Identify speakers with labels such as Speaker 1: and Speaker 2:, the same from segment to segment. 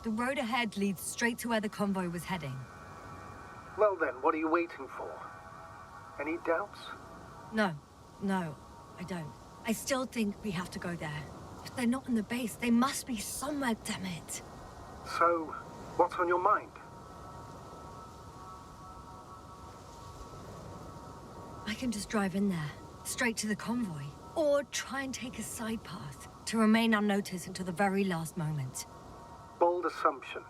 Speaker 1: The road ahead leads straight to where the convoy was heading.
Speaker 2: Well then, what are you waiting for? Any doubts?
Speaker 1: No, I don't. I still think we have to go there. If they're not in the base, they must be somewhere, damn it.
Speaker 2: So, what's on your mind?
Speaker 1: I can just drive in there, straight to the convoy. Or try and take a side path, to remain unnoticed until the very last moment.
Speaker 2: Bold assumption.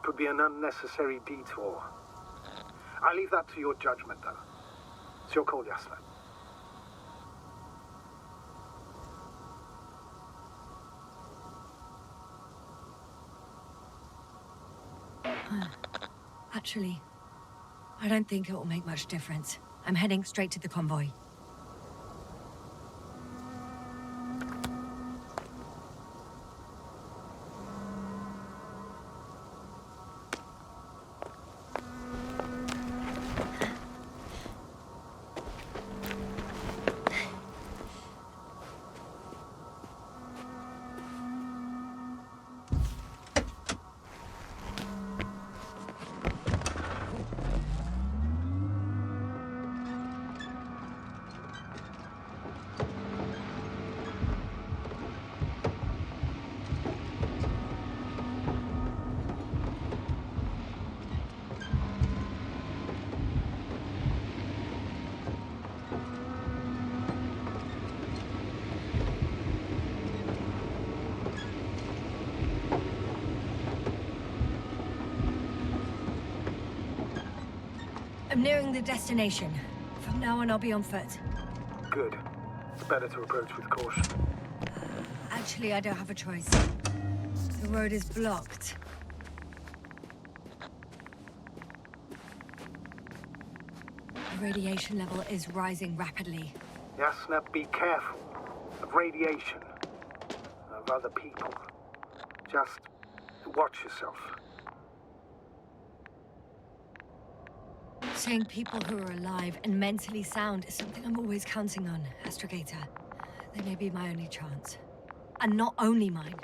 Speaker 2: Could be an unnecessary detour. I leave that to your judgment, though. It's your call, Yasna.
Speaker 1: Actually, I don't think it will make much difference. I'm heading straight to the convoy. I'm nearing the destination. From now on, I'll be on foot.
Speaker 2: Good. It's better to approach with caution.
Speaker 1: Actually, I don't have a choice. The road is blocked. The radiation level is rising rapidly.
Speaker 2: Yasna, be careful. Of radiation. Of other people. Just watch yourself.
Speaker 1: Seeing people who are alive and mentally sound is something I'm always counting on, Astrogator. They may be my only chance. And not only mine.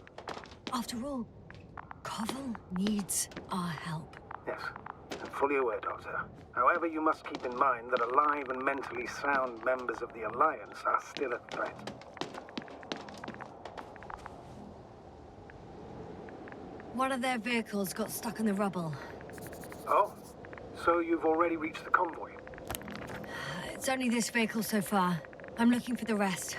Speaker 1: After all, Koval needs our help.
Speaker 2: Yes, I'm fully aware, Doctor. However, you must keep in mind that alive and mentally sound members of the Alliance are still a threat.
Speaker 1: One of their vehicles got stuck in the rubble.
Speaker 2: Oh? So you've already reached the convoy?
Speaker 1: It's only this vehicle so far. I'm looking for the rest.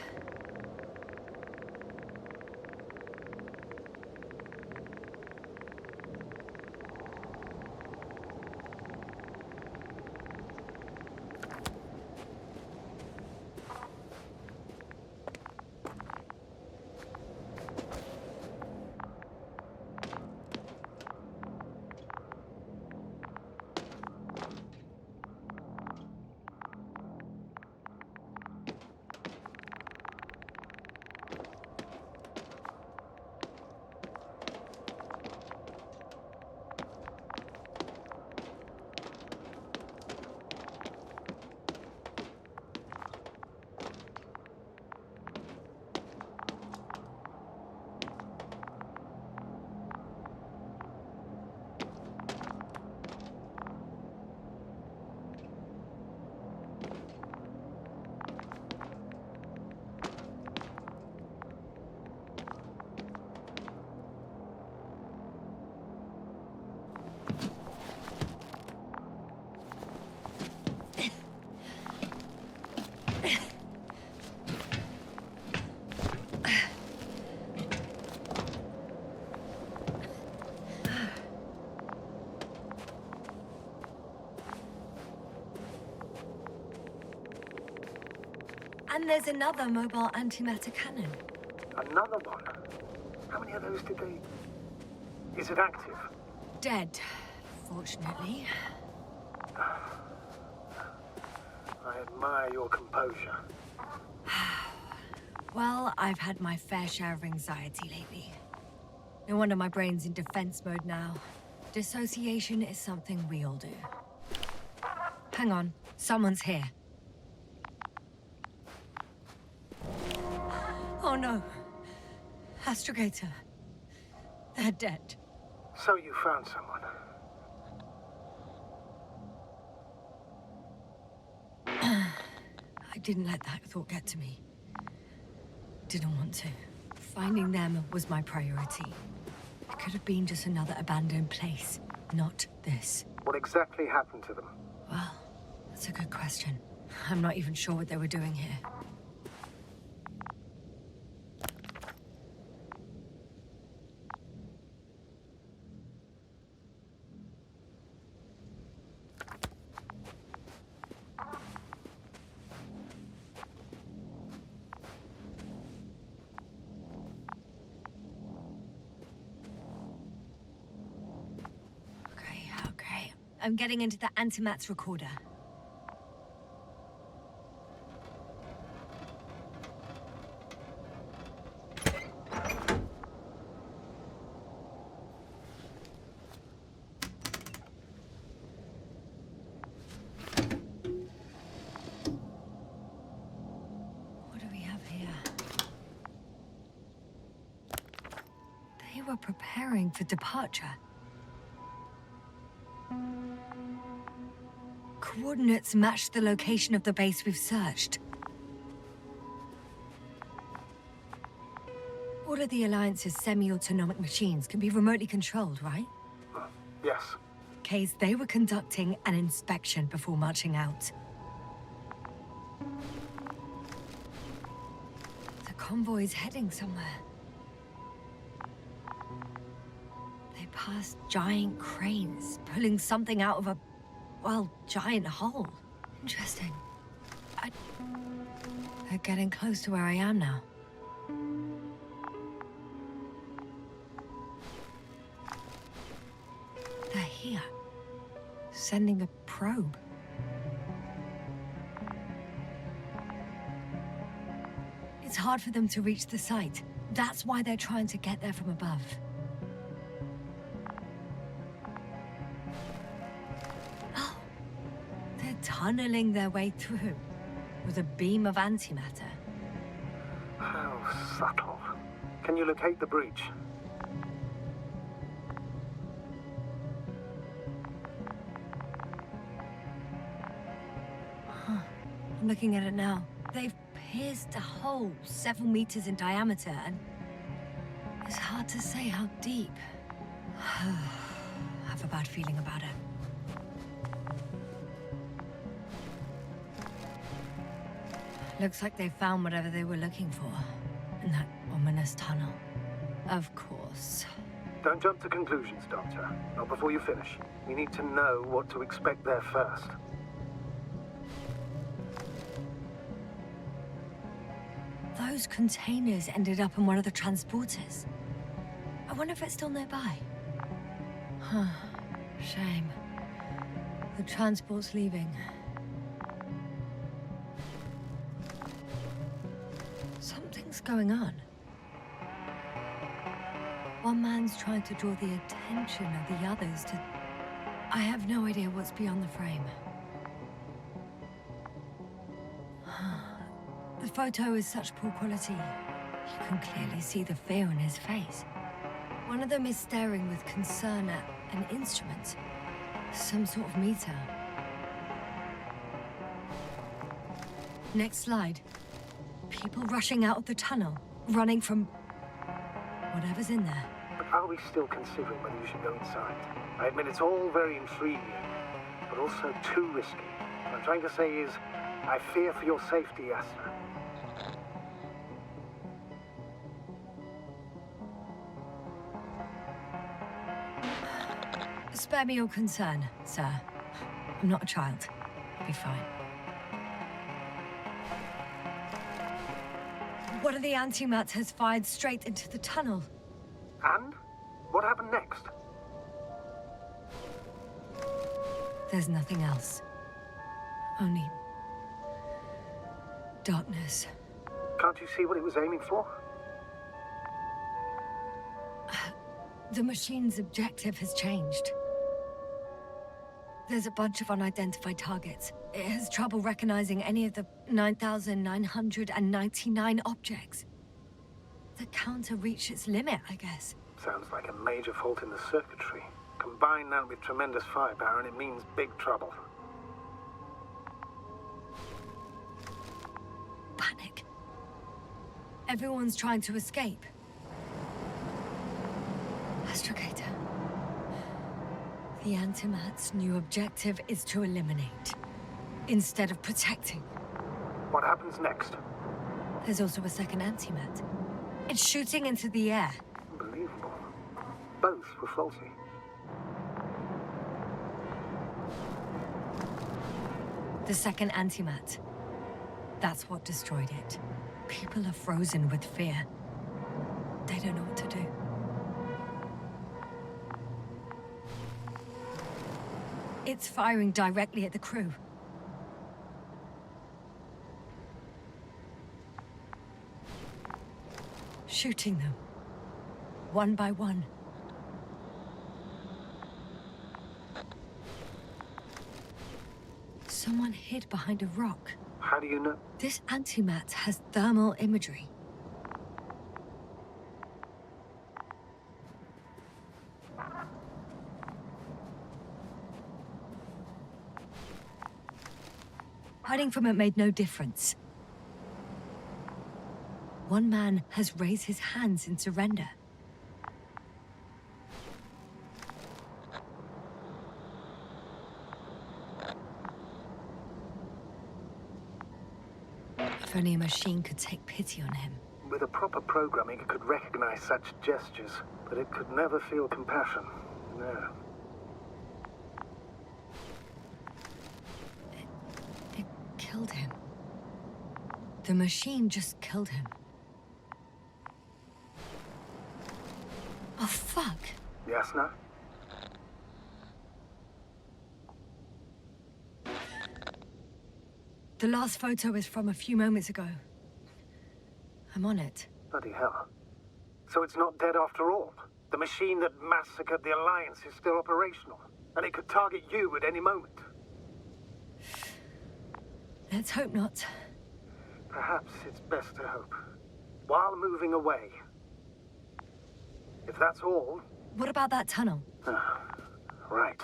Speaker 1: And there's another mobile antimatter cannon.
Speaker 2: Another one? How many of those did they... Is it active?
Speaker 1: Dead, fortunately.
Speaker 2: I admire your composure.
Speaker 1: Well, I've had my fair share of anxiety lately. No wonder my brain's in defense mode now. Dissociation is something we all do. Hang on, someone's here. Oh no. Astrogator. They're dead.
Speaker 2: So you found someone.
Speaker 1: I didn't let that thought get to me. Didn't want to. Finding them was my priority. It could have been just another abandoned place, not this.
Speaker 2: What exactly happened to them?
Speaker 1: Well, that's a good question. I'm not even sure what they were doing here. Okay. I'm getting into the antimatter recorder. What do we have here? They were preparing for departure. Coordinates match the location of the base we've searched. All of the Alliance's semi-autonomic machines can be remotely controlled, right?
Speaker 2: Yes.
Speaker 1: Case they were conducting an inspection before marching out. The convoy's heading somewhere. They passed giant cranes, pulling something out of a, well, giant hole. Interesting. They're getting close to where I am now. They're here. Sending a probe. It's hard for them to reach the site. That's why they're trying to get there from above. Oh, they're tunneling their way through with a beam of antimatter.
Speaker 2: How subtle. Can you locate the breach?
Speaker 1: I'm looking at it now. They've pierced a hole several meters in diameter, and it's hard to say how deep. I have a bad feeling about it. Looks like they found whatever they were looking for in that ominous tunnel. Of course.
Speaker 2: Don't jump to conclusions, Doctor. Not before you finish. We need to know what to expect there first.
Speaker 1: Those containers ended up in one of the transporters. I wonder if it's still nearby. Huh. Shame. The transport's leaving. Something's going on. One man's trying to draw the attention of the others to... I have no idea what's beyond the frame. The photo is such poor quality. You can clearly see the fear on his face. One of them is staring with concern at an instrument. Some sort of meter. Next slide. People rushing out of the tunnel, running from whatever's in there.
Speaker 2: But are we still considering whether you should go inside? I admit it's all very intriguing, but also too risky. What I'm trying to say is, I fear for your safety, Yasna.
Speaker 1: Spare me your concern, sir. I'm not a child. I'll be fine. One of the antimats has fired straight into the tunnel.
Speaker 2: And? What happened next?
Speaker 1: There's nothing else. Only... darkness.
Speaker 2: Can't you see what it was aiming for?
Speaker 1: The machine's objective has changed. There's a bunch of unidentified targets. It has trouble recognizing any of the 9,999 objects. The counter reached its limit, I guess.
Speaker 2: Sounds like a major fault in the circuitry. Combine that with tremendous firepower and it means big trouble.
Speaker 1: Panic. Everyone's trying to escape. Astrogator. The Antimat's new objective is to eliminate, instead of protecting.
Speaker 2: What happens next?
Speaker 1: There's also a second Antimat. It's shooting into the air.
Speaker 2: Unbelievable. Both were faulty.
Speaker 1: The second Antimat. That's what destroyed it. People are frozen with fear. They don't know what to do. It's firing directly at the crew. Shooting them. One by one. Someone hid behind a rock.
Speaker 2: How do you know?
Speaker 1: This Antimat has thermal imagery. Hiding from it made no difference. One man has raised his hands in surrender. If only a machine could take pity on him.
Speaker 2: With a proper programming, it could recognize such gestures, but it could never feel compassion. No.
Speaker 1: It killed him. The machine just killed him. Oh, fuck.
Speaker 2: Yasna?
Speaker 1: The last photo is from a few moments ago. I'm on it.
Speaker 2: Bloody hell. So it's not dead after all? The machine that massacred the Alliance is still operational, and it could target you at any moment.
Speaker 1: Let's hope not.
Speaker 2: Perhaps it's best to hope. While moving away. If that's all...
Speaker 1: What about that tunnel?
Speaker 2: Right.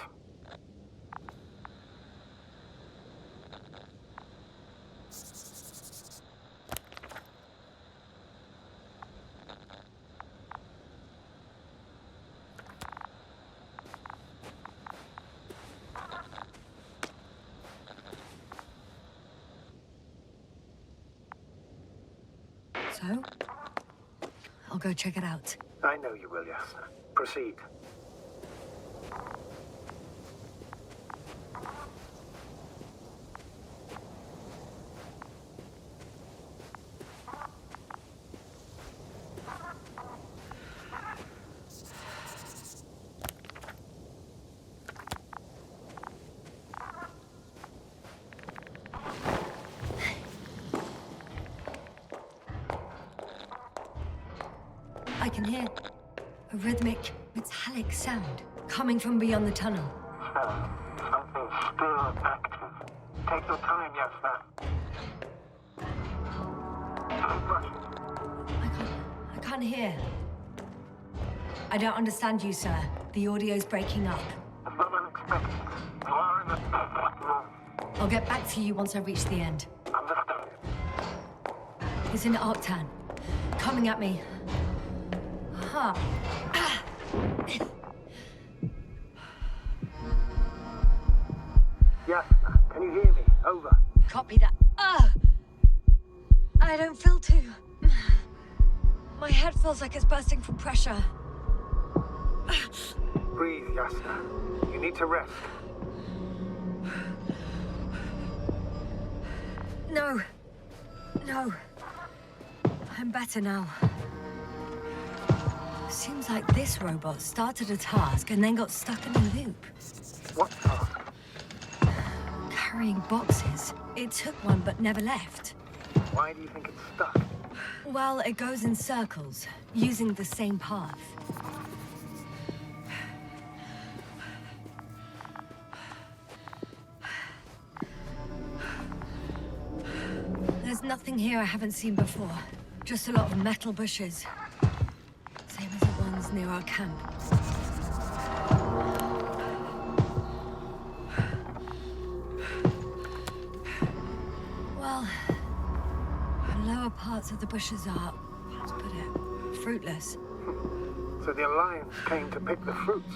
Speaker 1: So? I'll go check it out.
Speaker 2: I know you will, Yasna. Proceed.
Speaker 1: I can hear a rhythmic, metallic sound coming from beyond the tunnel.
Speaker 2: Something's still active. Take your time, Yasna. Keep rushing.
Speaker 1: I can't hear. I don't understand you, sir. The audio's breaking up.
Speaker 2: It's not unexpected. You are in the after all.
Speaker 1: I'll get back to you once I reach the end.
Speaker 2: Understood.
Speaker 1: It's in Arctan. Coming at me. Huh.
Speaker 2: Yasna, can you hear me? Over.
Speaker 1: Copy that. I don't feel too... My head feels like it's bursting from pressure.
Speaker 2: Breathe, Yasna. You need to rest.
Speaker 1: No. No. I'm better now. Seems like this robot started a task and then got stuck in a loop.
Speaker 2: What task?
Speaker 1: Carrying boxes. It took one but never left.
Speaker 2: Why do you think it's stuck?
Speaker 1: Well, it goes in circles, using the same path. There's nothing here I haven't seen before. Just a lot of metal bushes. Same as the ones bushes near our camp. Well, the lower parts of the bushes are, how to put it, fruitless.
Speaker 2: So the Alliance came to pick the fruits.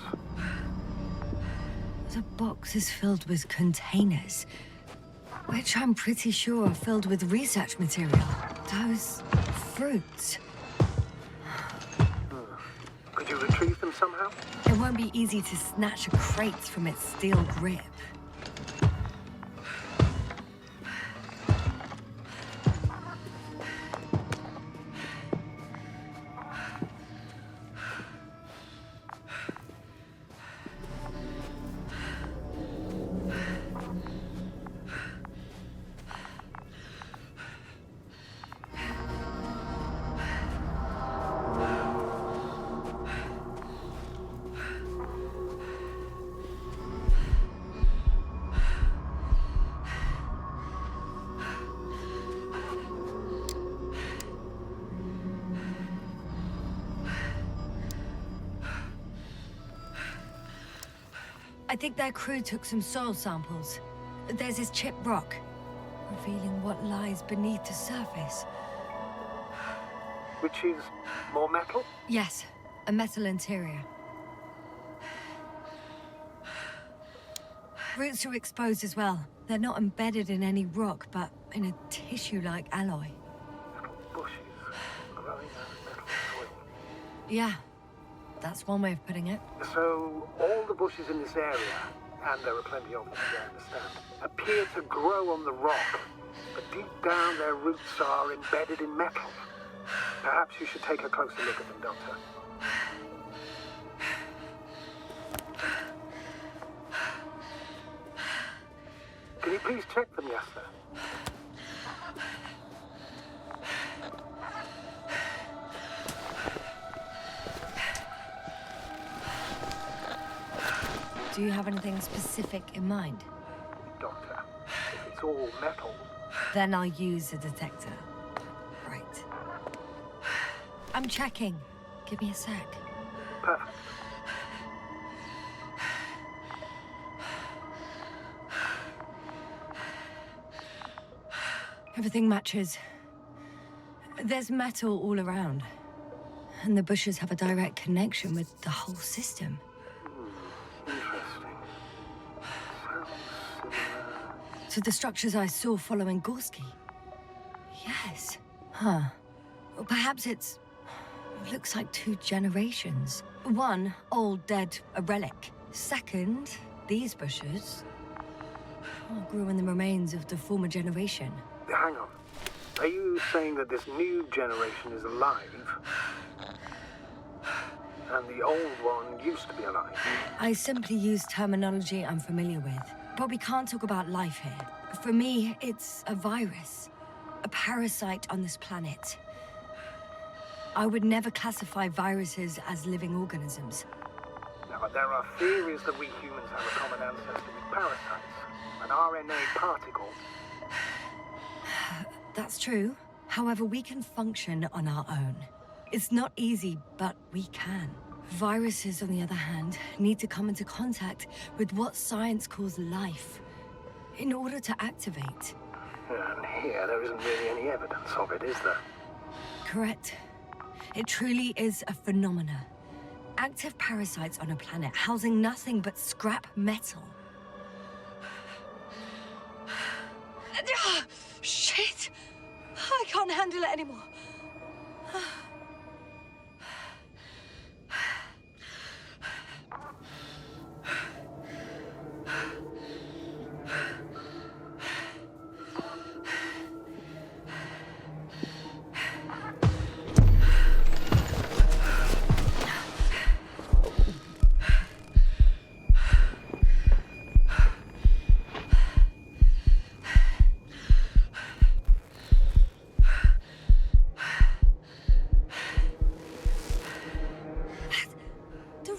Speaker 1: The box is filled with containers, which I'm pretty sure are filled with research material. Those fruits.
Speaker 2: Could you retrieve them somehow?
Speaker 1: It won't be easy to snatch a crate from its steel grip. I think their crew took some soil samples. There's this chipped rock, revealing what lies beneath the surface.
Speaker 2: Which is more metal?
Speaker 1: Yes, a metal interior. Roots are exposed as well. They're not embedded in any rock, but in a tissue-like alloy.
Speaker 2: Little bushes growing out of metal soil.
Speaker 1: Yeah, that's one way of putting it.
Speaker 2: So, all the bushes in this area, and there are plenty of them, I understand, appear to grow on the rock, but deep down their roots are embedded in metal. Perhaps you should take a closer look at them, Doctor. Can you please check them, Yasna?
Speaker 1: Do you have anything specific in mind?
Speaker 2: Doctor, if it's all metal...
Speaker 1: Then I'll use a detector. Right. I'm checking. Give me a sec.
Speaker 2: Perfect.
Speaker 1: Everything matches. There's metal all around. And the bushes have a direct connection with the whole system.
Speaker 2: Interesting. Sounds similar...
Speaker 1: To the structures I saw following Gorski. Yes. Huh. Well, perhaps it's... looks like 2 generations. One, old, dead, a relic. Second, these bushes grew in the remains of the former generation.
Speaker 2: Hang on. Are you saying that this new generation is alive? And the old one used to be alive?
Speaker 1: I simply use terminology I'm familiar with. But we can't talk about life here. For me, it's a virus. A parasite on this planet. I would never classify viruses as living organisms.
Speaker 2: Now, there are theories that we humans have a common ancestor with parasites. An RNA particle.
Speaker 1: That's true. However, we can function on our own. It's not easy, but we can. Viruses, on the other hand, need to come into contact with what science calls life in order to activate.
Speaker 2: And here, there isn't really any evidence of it, is there?
Speaker 1: Correct. It truly is a phenomena. Active parasites on a planet housing nothing but scrap metal. Shit! I can't handle it anymore.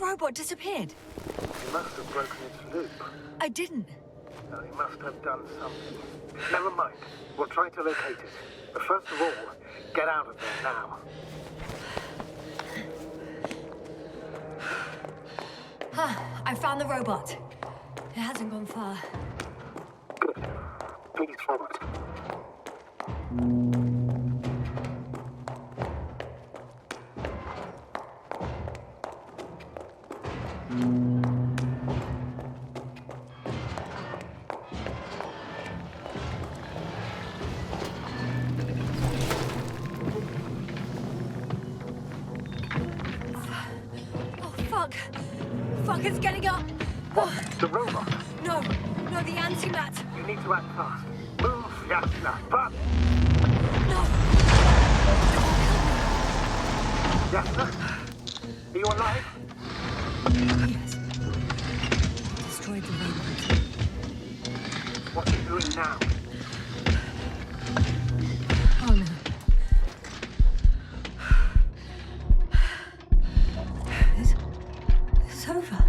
Speaker 1: Robot disappeared.
Speaker 2: He must have broken its loop.
Speaker 1: I didn't.
Speaker 2: No, he must have done something. Never mind. We'll try to locate it. But first of all, get out of there now.
Speaker 1: I found the robot. It hasn't gone far.
Speaker 2: Good. Please forward.
Speaker 1: Fuck, it's getting up!
Speaker 2: What? The robot?
Speaker 1: No, the antimat!
Speaker 2: You need to act fast. Move, Yasna, but...
Speaker 1: No!
Speaker 2: Yasna? Are you alive?
Speaker 1: Yes. Destroyed the robot.
Speaker 2: What are you doing now?
Speaker 1: Oh no. It's over.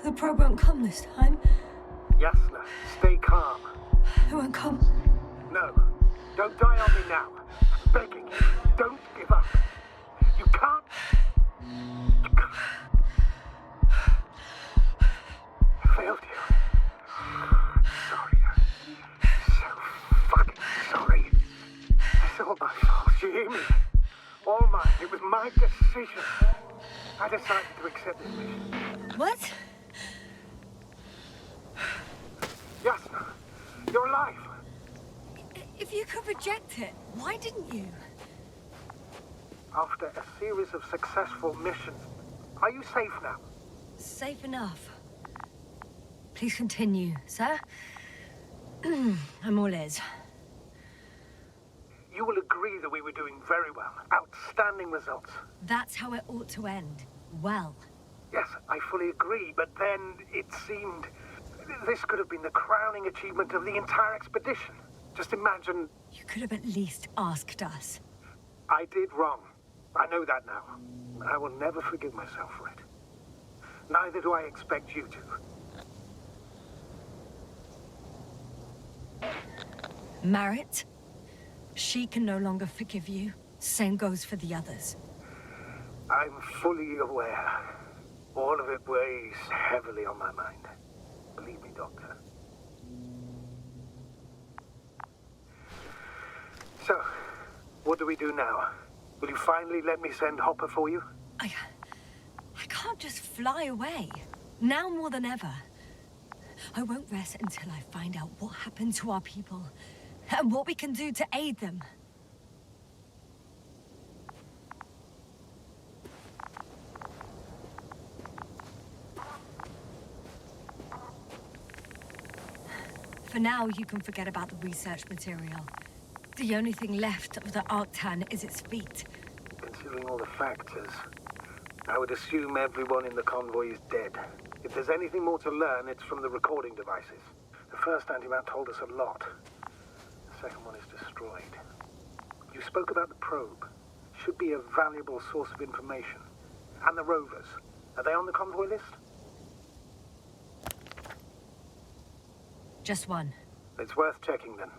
Speaker 1: The probe won't come this time.
Speaker 2: Yasna, stay calm.
Speaker 1: It won't come.
Speaker 2: No, don't die on me now. I'm begging you, don't give up. You can't. I failed you. Sorry. So fucking sorry. It's all my fault. You hear me? All mine. It was my decision. I decided to accept this mission.
Speaker 1: What?
Speaker 2: Yasna, you're alive.
Speaker 1: If you could reject it, why didn't you?
Speaker 2: After a series of successful missions, are you safe now?
Speaker 1: Safe enough. Please continue, sir. I'm all ears.
Speaker 2: You will agree that we were doing very well. Outstanding results.
Speaker 1: That's how it ought to end. Well.
Speaker 2: Yes, I fully agree, but then it seemed... This could have been the crowning achievement of the entire expedition. Just imagine...
Speaker 1: You could have at least asked us.
Speaker 2: I did wrong. I know that now. I will never forgive myself for it. Neither do I expect you to.
Speaker 1: Marit? She can no longer forgive you. Same goes for the others.
Speaker 2: I'm fully aware. All of it weighs heavily on my mind. Believe me, Doctor. So, what do we do now? Will you finally let me send Hopper for you?
Speaker 1: I can't just fly away. Now more than ever. I won't rest until I find out what happened to our people. And what we can do to aid them. For now, you can forget about the research material. The only thing left of the Arctan is its feet.
Speaker 2: Considering all the factors, I would assume everyone in the convoy is dead. If there's anything more to learn, it's from the recording devices. The first antimat told us a lot. The second one is destroyed. You spoke about the probe. Should be a valuable source of information. And the rovers. Are they on the convoy list?
Speaker 1: Just one.
Speaker 2: It's worth checking then.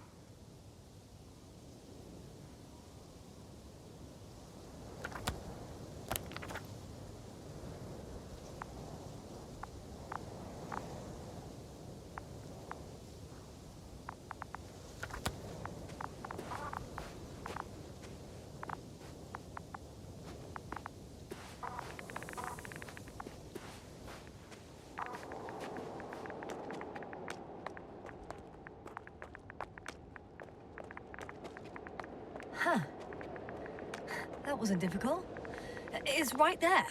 Speaker 1: Huh. That wasn't difficult. It's right there.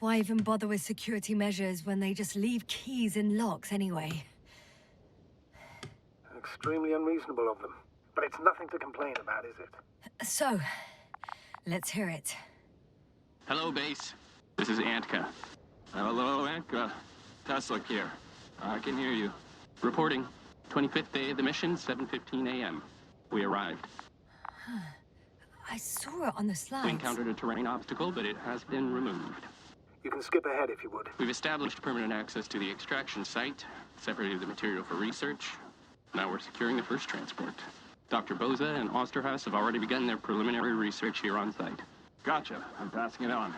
Speaker 1: Why even bother with security measures when they just leave keys in locks anyway?
Speaker 2: Extremely unreasonable of them. but it's nothing to complain about, is it?
Speaker 1: So, let's hear it.
Speaker 3: Hello, base. This is Antka. Hello, Antka. Tesla here. I can hear you. Reporting. 25th day of the mission, 7:15 a.m. We arrived.
Speaker 1: I saw it on the slides.
Speaker 3: We encountered a terrain obstacle, but it has been removed.
Speaker 2: You can skip ahead if you would.
Speaker 3: We've established permanent access to the extraction site, separated the material for research. Now we're securing the first transport. Dr. Boza and Osterhaus have already begun their preliminary research here on site. Gotcha. I'm passing it on.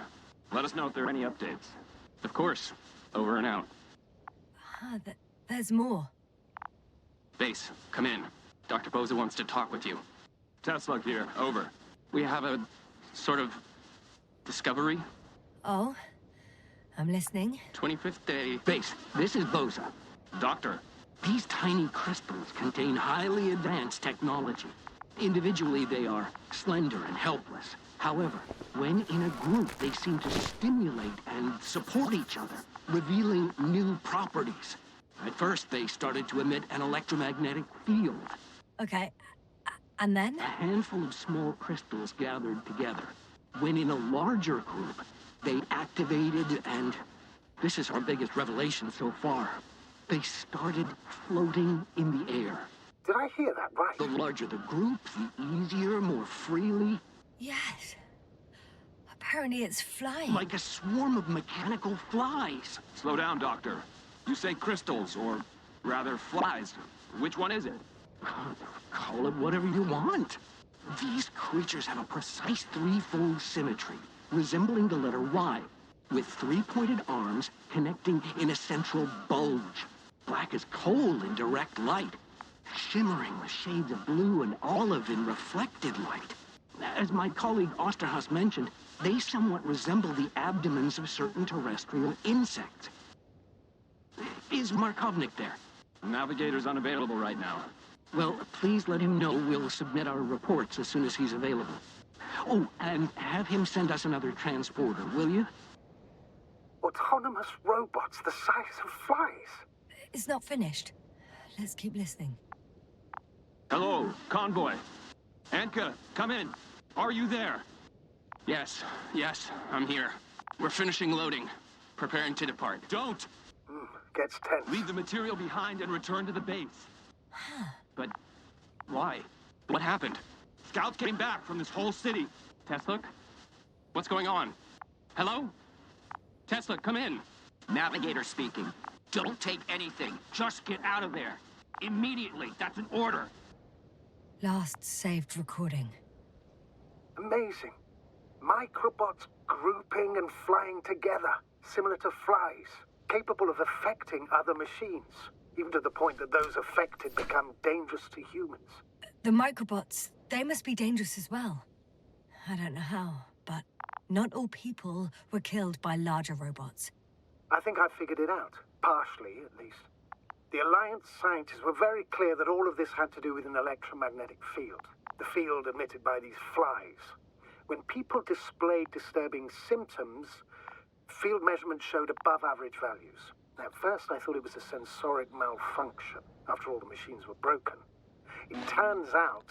Speaker 3: Let us know if there are any updates. Of course. Over and out.
Speaker 1: There's more.
Speaker 3: Base, come in. Dr. Boza wants to talk with you. Tesla here. Over. We have a sort of discovery.
Speaker 1: Oh? I'm listening.
Speaker 3: 25th day.
Speaker 4: Base, this is Boza.
Speaker 3: Doctor.
Speaker 4: These tiny crystals contain highly advanced technology. Individually, they are slender and helpless. However, when in a group, they seem to stimulate and support each other, revealing new properties. At first, they started to emit an electromagnetic field.
Speaker 1: Okay. And then?
Speaker 4: A handful of small crystals gathered together. When in a larger group, they activated and... this is our biggest revelation so far. They started floating in the air.
Speaker 2: Did I hear that right?
Speaker 4: The larger the group, the easier, more freely.
Speaker 1: Yes. Apparently it's flying.
Speaker 4: Like a swarm of mechanical flies.
Speaker 3: Slow down, Doctor. You say crystals, or rather flies. Which one is it?
Speaker 4: Call it whatever you want. These creatures have a precise threefold symmetry, resembling the letter Y, with three-pointed arms connecting in a central bulge. Black as coal in direct light, shimmering with shades of blue and olive in reflected light. As my colleague Osterhaus mentioned, they somewhat resemble the abdomens of certain terrestrial insects. Is Markovnik there?
Speaker 3: Navigator's unavailable right now.
Speaker 4: Well, please let him know we'll submit our reports as soon as he's available. Oh, and have him send us another transporter, will you?
Speaker 2: Autonomous robots the size of flies.
Speaker 1: It's not finished. Let's keep listening.
Speaker 3: Hello, convoy. Antka, come in. Are you there? Yes, I'm here. We're finishing loading. Preparing to depart. Don't!
Speaker 2: Gets tense.
Speaker 3: Leave the material behind and return to the base. But why? What happened? Scouts came back from this whole city. Tesla? What's going on? Hello? Tesla, come in.
Speaker 5: Navigator speaking. Don't take anything. Just get out of there. Immediately. That's an order.
Speaker 1: Last saved recording.
Speaker 2: Amazing. Microbots grouping and flying together, similar to flies, capable of affecting other machines, even to the point that those affected become dangerous to humans.
Speaker 1: The microbots, they must be dangerous as well. I don't know how, but not all people were killed by larger robots.
Speaker 2: I think I figured it out, partially at least. The Alliance scientists were very clear that all of this had to do with an electromagnetic field, the field emitted by these flies. When people displayed disturbing symptoms, field measurements showed above average values. At first, I thought it was a sensoric malfunction. After all, the machines were broken. It turns out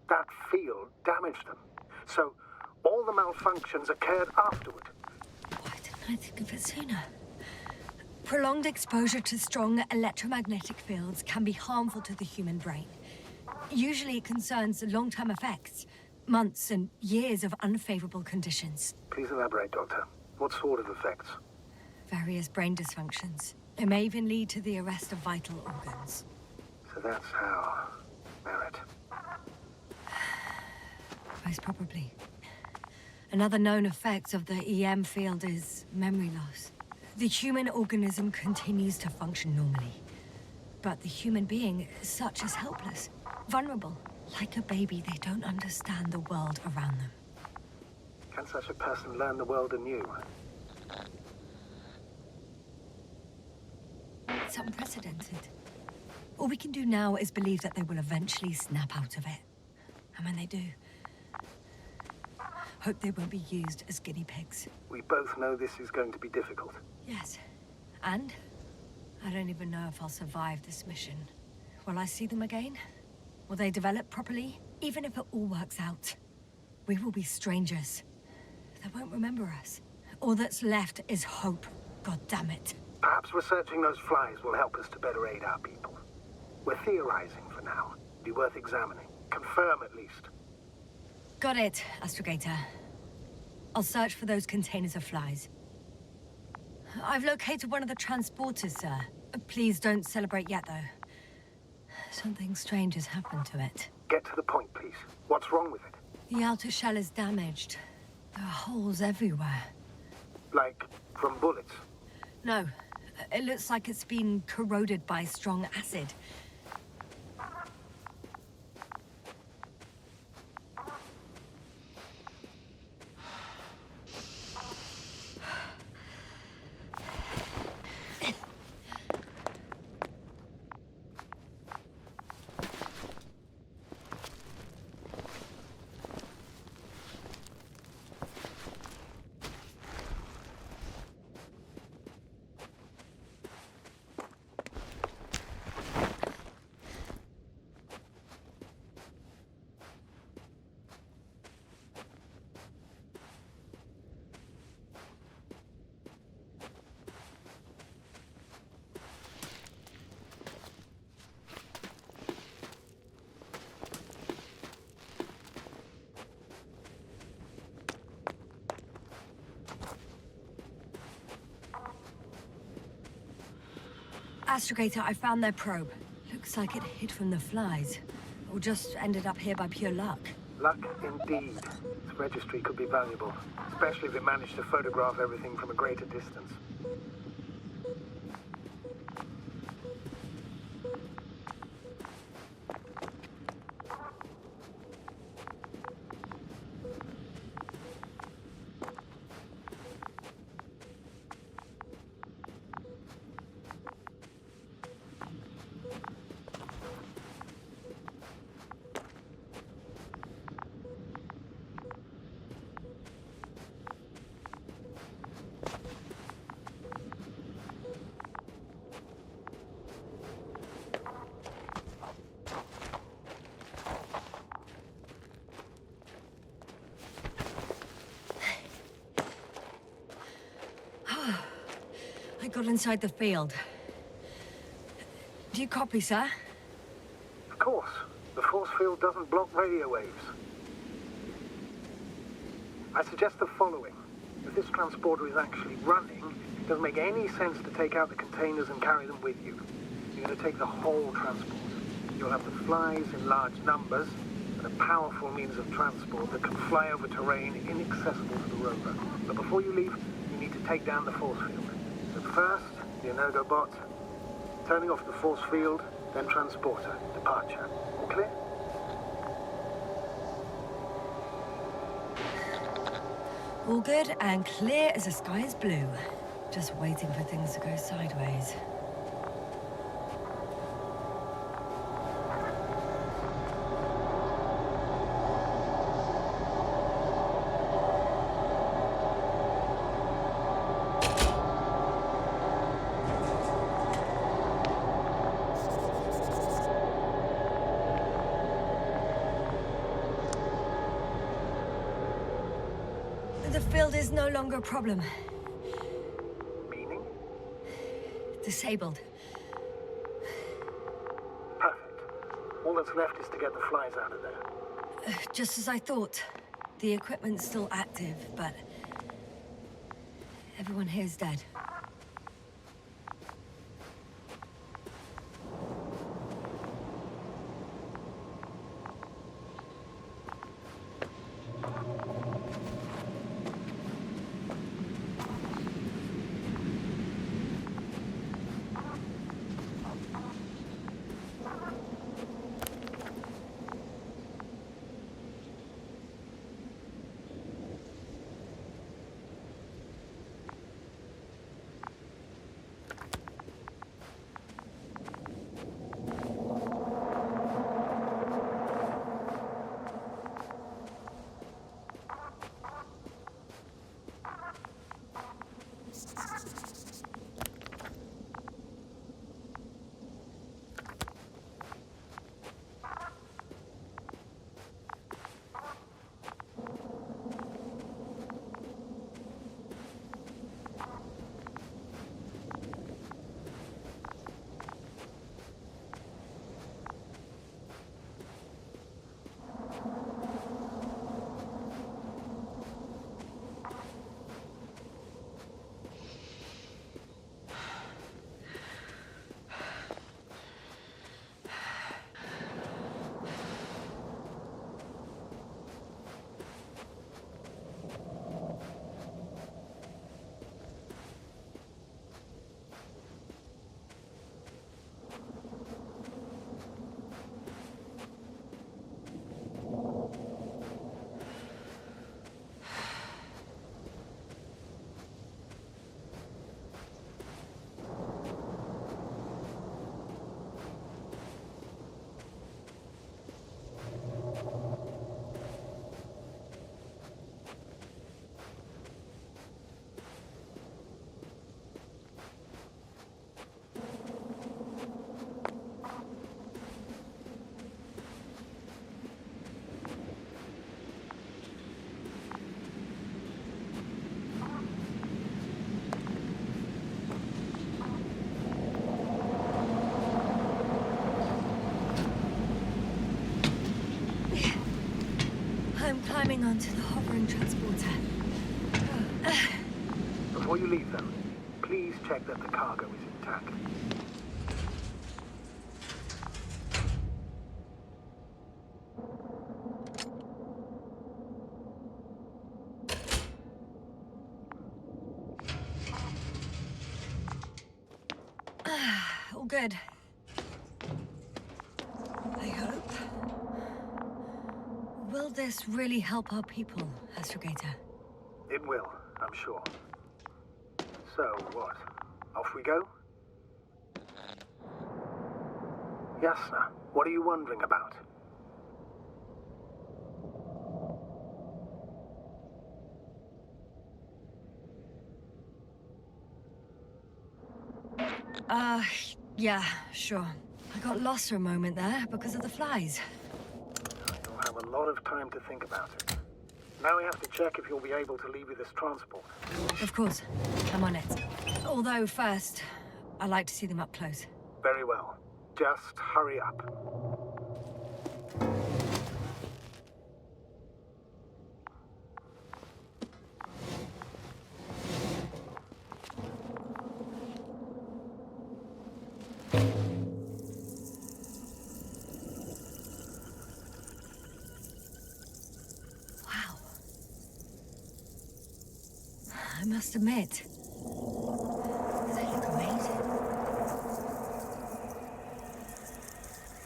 Speaker 2: that field damaged them. So, all the malfunctions occurred afterward.
Speaker 1: Why didn't I think of it sooner? Prolonged exposure to strong electromagnetic fields can be harmful to the human brain. Usually it concerns long-term effects, months and years of unfavorable conditions.
Speaker 2: Please elaborate, Doctor. What sort of effects?
Speaker 1: Various brain dysfunctions. It may even lead to the arrest of vital organs.
Speaker 2: So that's how... Merit.
Speaker 1: Most probably. Another known effect of the EM field is memory loss. The human organism continues to function normally. But the human being, such is helpless, vulnerable. Like a baby, they don't understand the world around them.
Speaker 2: Can such a person learn the world anew?
Speaker 1: It's unprecedented. All we can do now is believe that they will eventually snap out of it. And when they do, hope they won't be used as guinea pigs.
Speaker 2: We both know this is going to be difficult.
Speaker 1: Yes. And I don't even know if I'll survive this mission. Will I see them again? Will they develop properly? Even if it all works out, we will be strangers. They won't remember us. All that's left is hope. God damn it.
Speaker 2: Perhaps researching those flies will help us to better aid our people. We're theorizing for now. Be worth examining. Confirm at least.
Speaker 1: Got it, Astrogator. I'll search for those containers of flies. I've located one of the transporters, sir. Please don't celebrate yet, though. Something strange has happened to it.
Speaker 2: Get to the point, please. What's wrong with it?
Speaker 1: The outer shell is damaged. There are holes everywhere.
Speaker 2: Like, from bullets?
Speaker 1: No, it looks like it's been corroded by strong acid. Astrogator, I found their probe. Looks like it hid from the flies. Or just ended up here by pure luck.
Speaker 2: Luck indeed. This registry could be valuable, especially if it managed to photograph everything from a greater distance.
Speaker 1: I got inside the field. Do you copy, sir?
Speaker 2: Of course. The force field doesn't block radio waves. I suggest the following. If this transporter is actually running, it doesn't make any sense to take out the containers and carry them with you. You're going to take the whole transport. You'll have the flies in large numbers, and a powerful means of transport that can fly over terrain inaccessible to the rover. But before you leave, you need to take down the force field. So first, the Energobot, turning off the force field, then transporter, departure. All clear?
Speaker 1: All good and clear as the sky is blue. Just waiting for things to go sideways. The field is no longer a problem.
Speaker 2: Meaning?
Speaker 1: Disabled.
Speaker 2: Perfect. All that's left is to get the flies out of there.
Speaker 1: Just as I thought. The equipment's still active, but everyone here's dead.
Speaker 2: Before you leave, though, please check that the cargo is intact.
Speaker 1: All good. I hope. Will this really help our people, Astrogator?
Speaker 2: It will, I'm sure. So, what? Off we go? Yasna, what are you wondering about?
Speaker 1: Yeah, sure. I got lost for a moment there because of the flies.
Speaker 2: You'll have a lot of time to think about it. Now we have to check if you'll be able to leave with this transport.
Speaker 1: Of course. I'm on it. Although first, I like to see them up close.
Speaker 2: Very well. Just hurry up.
Speaker 1: Wow. I must admit, they look amazing.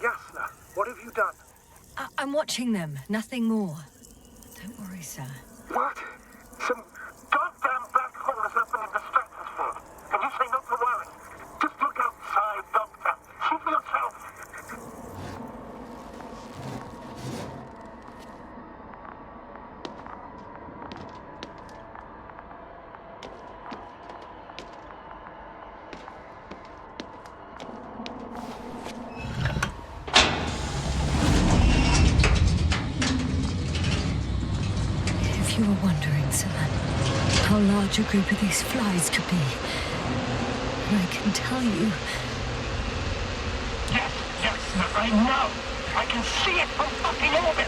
Speaker 2: Yasna, what have you done?
Speaker 1: I'm watching them, nothing more. Don't worry, sir.
Speaker 2: What? Some goddamn black hole has opened in the stratosphere. And you say not to worry. Just look outside, Doctor. See for yourself.
Speaker 1: If you were wondering, sir, how large a group of these flies could be, and I can tell you,
Speaker 2: Yes, I know. I can see it from fucking orbit.